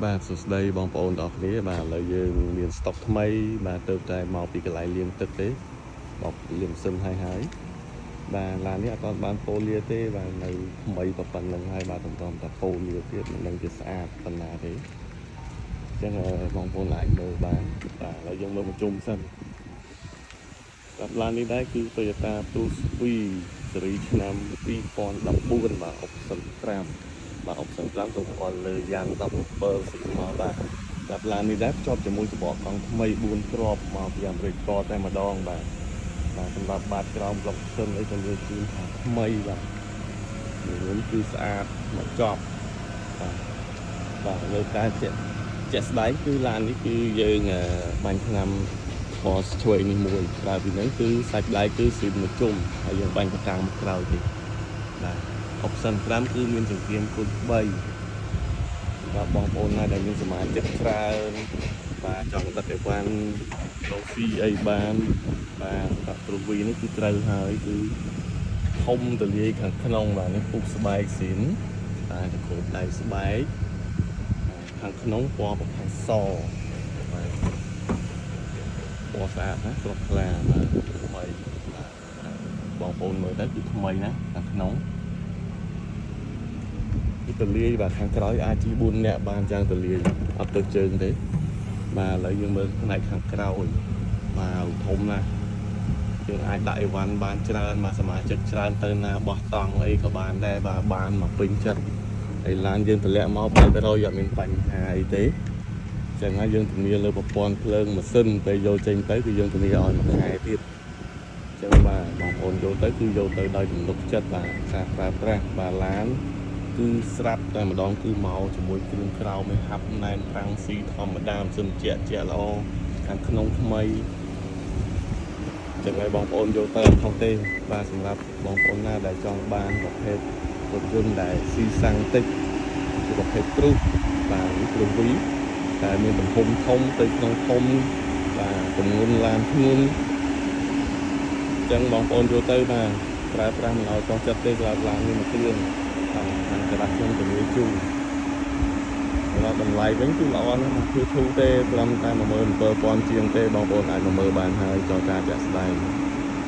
បាទសួស្តីបងប្អូនទាំងអស់គ្នាបាទឥឡូវយើងមានស្តុកថ្មីបាទទៅតែមកពីកន្លែងលាងទឹកទេបោកលាងម៉ាស៊ីនហើយបាទឡាននេះអត់បានប៉ូលាទេបាទនៅថ្មីប៉ុណ្្នឹងហើយបាទបន្តតែប៉ូលាទៀតមិនដឹងជាស្អាតប៉ុណ្ណាទេអញ្ចឹងបងប្អូនអាចមើលបានបាទឥឡូវយើងមើលបញ្ជុំសិនបាទឡាននេះដែរគឺ Toyota Tucson ស៊េរីឆ្នាំ2014បាទ Option 5បាទ Option 5ទៅគាត់លើយ៉ាង17 Sigma បាទឡាននេះដែរភ្ជាប់ជាមួយសបកកង់ថ្មី4គ្រាប់មកពីអាមេរិកតតែម្ដងបាទសម្រាប់បាតក្រោមប្លុកសិនអីក៏លើជូនថាថ្មីបាទនេះគឺស្អាតមកចប់បាទលើការជាក់ស្ដែងគឺឡាននេះគឺយើងបាញ់ថ្នាំពណ៌ឆ្វេងនេះមួយក្រៅពីហ្នឹងគឺសាច់ដៃគឺស៊ីមមួយជុំហើយយើងបាញ់ប្រកាំងមកក្រោយនេះបាទ Option 5គឺមានចង្កៀងគុណ3បាទបងប្អូនណាដែលមានសមាជិកច្រើនបាទចង់ដឹកអីវ៉ាន់ឡូស៊ីអីបានបាទដាក់ទ្រវីនេះគឺត្រូវហើយគឺធំទលាយខាងក្នុងបាទនេះពុកស្បែកស៊ីនតែតកូបដៃស្បែកខាងក្នុងពណ៌ប្រផេះសបាទពណ៌ស្អាតណាស្រស់ថ្លាបាទថ្មីបាទបងប្អូនមើលទៅគឺថ្មីណាខាងក្នុងគឺទលាយបាទខាងក្រោយអាចជី4នាក់បានយ៉ាងទលាយអត់ទៅជើងទេបាទឥឡូវយើងមើលផ្នែកខាងក្រោយបាទធំណាស់យើងអាចដាក់អីវ៉ាន់បានច្រើនមកសមាជិកច្រើនទៅណាបោះតង់អីក៏បានដែរបាទបានមកពេញចិត្តហើយឡានយើងតម្លាក់មកបើទៅអត់មានបញ្ហាអីទេចឹងហើយយើងធានាលើប្រព័ន្ធភ្លើងម៉ាស៊ីនពេលយកចេញទៅគឺយើងធានាឲ្យមួយខែទៀតចឹងបាទបងប្អូនយកទៅគឺយកទៅដោយទំនុកចិត្តបាទការប្រើប្រាស់បាទឡានគឺស្រាប់តែម្ដងគឺមកជាមួយគ្រឿងក្រៅមិនហាប់ណែនប្រាំងស៊ីធម្មតាមិនសិនជាល្អខាងក្នុងថ្មីចឹងហើយបងប្អូនយកទៅអត់ខុសទេបាទសម្រាប់បងប្អូនណាដែលចង់បានប្រភេទរថយន្តដែលស៊ីសាំងតិចគឺប្រភេទគ្រូបាទគ្រូវីតែមានទំហំធំទៅក្នុងធំបាទទម្ងន់ឡានធ្ងន់ចឹងបងប្អូនយកទៅបាទប្រើប្រាស់មិនឲ្យចោះចិត្តទេសម្រាប់ឡាននេះមួយគ្រឿងខាងក្រាស់ខ្ញុំជំនួយជូនសម្រាប់តម្លៃវិញគឺល្អណាស់គឺធូរទេត្រឹមតែ 17000 ជាងទេបងប្អូនអាចមកមើលបានហើយចរចាជាក់ស្ដែង